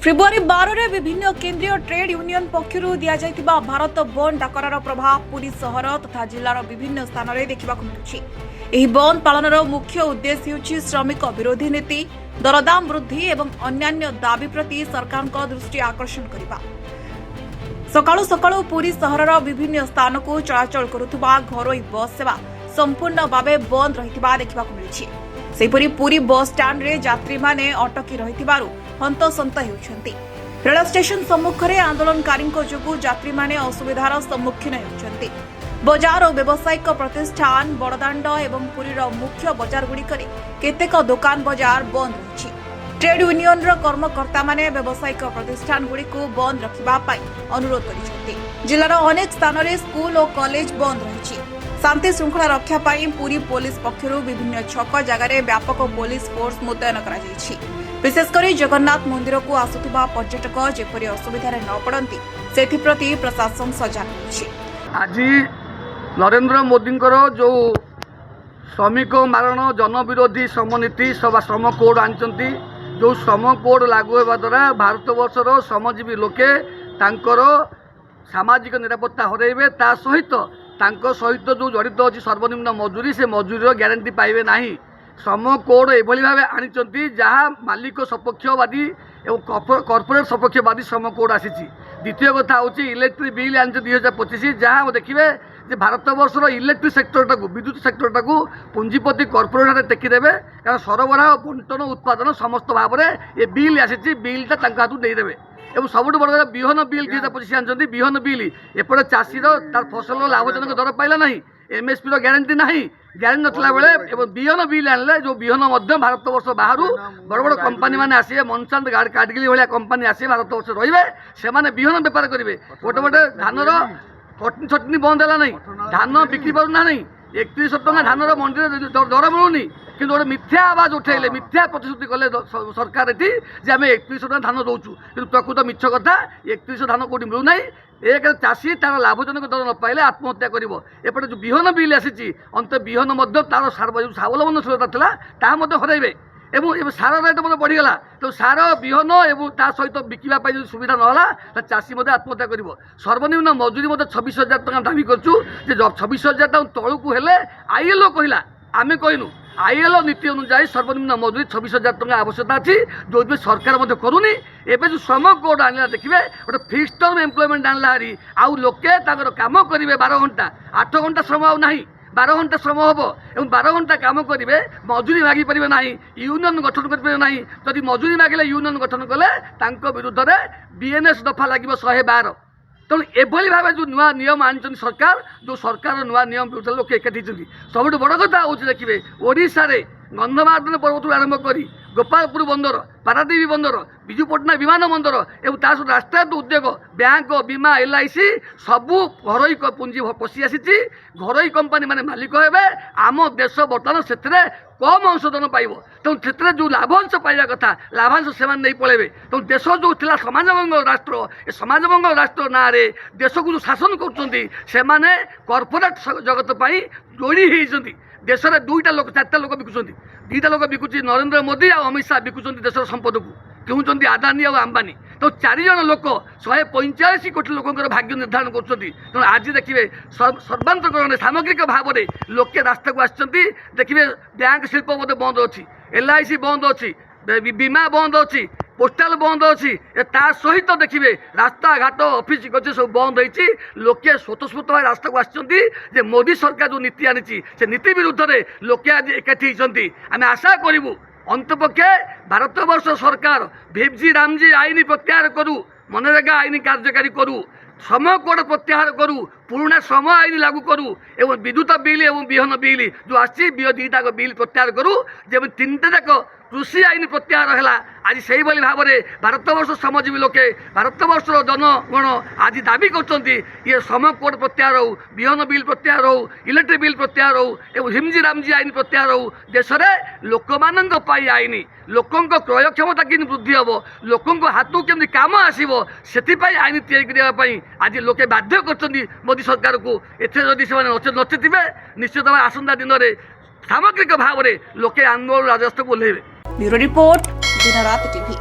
February 12 रे विभिन्न केंद्रीय ट्रेड यूनियन पक्षर दिया भारत बंद डाकरार प्रभाव पुरी सहर तथा जिलार विभिन्न स्थान में देखा मिलुछि। बंद पालन मुख्य उद्देश्य होछि श्रमिक विरोधी नीति, दरदाम वृद्धि एवं अन्यान्य दाबी प्रति सरकार दृष्टि आकर्षण करने। सकाळु सकाळु पुरी सहरर विभिन्न स्थान को चलाचल करुवा घरोई बस सेवा संपूर्ण भावे बंद रहिथिबा देखा मिलुछि। सेहिपरि पुरी बस स्टाण्ड रे यात्री माने अटकी रहिथिबारु हंतसंत हेउछन्ति। रेल स्टेशन सम्मुखरे आंदोलनकारी जोगु यात्री माने असुविधार सम्मुखीन हेउछन्ति। बजार और व्यावसायिक प्रतिष्ठान बड़दाण्ड एवं पुरीर मुख्य बजार गुड़िकरे केतेक दुकान बजार बंद रहिछि। ट्रेड यूनियन कर्मकर्ता माने व्यावसायिक प्रतिष्ठान गुड़िको बंद रखिबा पई अनुरोध करिसेंति। जिल्लार अनेक स्थान रे स्कूल और कॉलेज बंद रहिछि। शांति श्रृंखला रक्षा पाई पुरी पुलिस पक्षरु विभिन्न छक जगार व्यापक पुलिस फोर्स मुतयन करा जायछि। विशेषकर जगन्नाथ मंदिर को आसुथिबा पर्यटक जेपरि असुविधा न पड़ती से प्रशासन सजग होछि। आज नरेंद्र मोदी जो श्रमिक मारण जनविरोधी श्रमनीति सभा श्रम कोड आनी जो श्रम कोड लागू होगा द्वारा भारत वर्षर श्रमजीवी लोके तांकर सामाजिक निरापत्ता हरइबे ता सहित जो जड़ित अच्छी सर्वनिम्न मजूरी से मजूरी ग्यारंटी पाइबे नहीं। श्रम कोड एभली भाव आनी जहाँ मालिक सपक्षवादी एवं कॉर्पोरेट सपक्षवादी श्रम कोड आसी। द्वितीय कथा हूँ इलेक्ट्रिक बिल आनी 2025 जहाँ देखिए जे भारत वर्षर इलेक्ट्रिक सेक्टर विद्युत सेक्टर पुंजीपति कॉर्पोरेट टेकीदेवे कारण सरबराह बंटन उत्पादन समस्त भाव में ये बिल आसी। बिलटा हाथ देदेवे एवं सबुठ बड़ बिहन बिल 2025 आनी बिहन बिल एपटे चाषीर तार फसल लाभजनक दर पाइला ना एमएसपी ग्यारंटी ना ग्यारंटी नथिला बेले बिहन बिल आनले जो बिहन भारत वर्ष बाहर बड़ बड़ कंपनी मैंने आसवे मनसांत काटगिली भाया कंपनी आसवे भारत वर्ष रे से बिहन बेपार करेंगे। गोटे गोटे धानर कटनी छटनी बंद है ना धान बिक्री पाना 3100 टଙ୍କା धानर मंडी दर मिलूनी कि गोटे मिथ्या आवाज उठेले मिथ्या प्रतिश्रुति कले सरकार ये आम 3100 टଙ୍କା धान दौचु कि प्रकृत मिछ कथा 3100 धान कौटी मिलूना। एक चाषी तार लाभजनक दर न पाइले आत्महत्या करपटे जो बिहन बिल आसी अंत बिहन तार स्वावलम्बनशीलता था हरइबे एवं सार रेट बढ़ीगला तो सार बिहन एवं ता सहित बिकवाई जो सुविधा नाला चाषी आत्महत्या कर। सर्वनिम्न मजूरी 26,000 टଙ୍କା दाबी करूँ 26,000 टଙ୍କା तलू हेले आईएलओ कहला आम कहनु आईएलओ नीति अनुसार सर्वनिम्न मजूरी 26,000 टଙ୍କା आवश्यकता अच्छी जो सरकार करूनी। एवं जो श्रम कोड आना देखिए गोटे फिक्स टर्म एम्प्लॉयमेंट आनला हारी आउ लोके काम करेंगे 12 घंटा 8 घंटा श्रम आउ ना 12 घंटा श्रम हम और 12 घंटा कम करेंगे मजूरी मागी पारे ना यूनियन गठन करें ना जदि मजूरी मागिले यूनियन गठन कले विरुद्ध में बीएनएस दफा लगे 112। तेणु एभली भाव जो नुआ नियम आनी सरकार जो सरकार नुआ नियम विरुद्ध लोक एकाठी सबुठ बड़ कथा हूँ देखिए ओडिशा रे गंधमार्दन पर्वत आरंभ कर गोपालपुर बंदर पारादीप बंदर विजु पट्टनायक विमान बंदर एवं राष्ट्रायत्त उद्योग बैंक बीमा एलआईसी सबू घरोई पुंजी पशि आसी घरोई कंपनी माने मालिक हे आम देश बर्तमान से कम अंशदान पाइब तेणु से जो लाभांश पाइबा कथा लाभांश से नहीं पलैबे तेणु देश जो था समाजमंगल राष्ट्र ए समाजमंगल राष्ट्र ना देश को जो शासन कर कॉर्पोरेट जगत जोड़ी होती देश में 2टा लोक 4टा लोक बिकुंट 2टा लोक बिकुची नरेंद्र मोदी और अमित शाह बिकुंट देशर संपद को कहते आदानी और अंबानी तो 4 जन लोक 145 कोटी लोकर भाग्य निर्धारण कर। तेणु आज देखिए सर्वांतकरण सामग्रिक भाव में लोके रास्ता को आसछन्ति देखिए बैंक शिल्प बंद अच्छी एलआईसी बंद अच्छी बीमा बंद अच्छी पोस्टाल बंद अच्छी सहित देखिए रास्ता घाट ऑफिस गजे सब बंद होती लोके स्वतस्फूर्त भाव रास्ता को आसछन्ति मोदी सरकार जो नीति आनी से नीति विरुद्ध में लोके आज एकाठी होती। आम आशा करूँ अंतपक्षे भारत वर्ष सरकार भिपजी रामजी आईन प्रत्याहार करू मनरेगा आईन कार्यकारी करू श्रम कोड प्रत्याहार करू पुराना श्रम आईन लागू करू एवं विद्युत बिल एवं बिहन बिल जो आसी 2टा बिल प्रत्याहार करू जब 3टा जाक कृषि आईन प्रत्याहार है आज से भाव में भारतवर्ष श्रमजीवी लोके भारतवर्षर जनगण आज दाबी कर ये श्रम कोड प्रत्याहार हो बिहन बिल प्रत्याहार हो इलेक्ट्रिक बिल प्रत्याहार हो एवं हिमजी रामजी आईन प्रत्याहार हो देश में लोक मान आईन लोकों क्रय क्षमता कि वृद्धि हम लोकों हाथ केमती कम आसो से आईन तैयारी आज लोके बाध्य कर मोदी सरकार को एथि नचेबे निश्चित भाव आसंता दिन में सामग्रिक भाव में लोके आंदोलन राजस्व को ओह्लैबे। ब्यूरो रिपोर्ट दिन रात टीवी।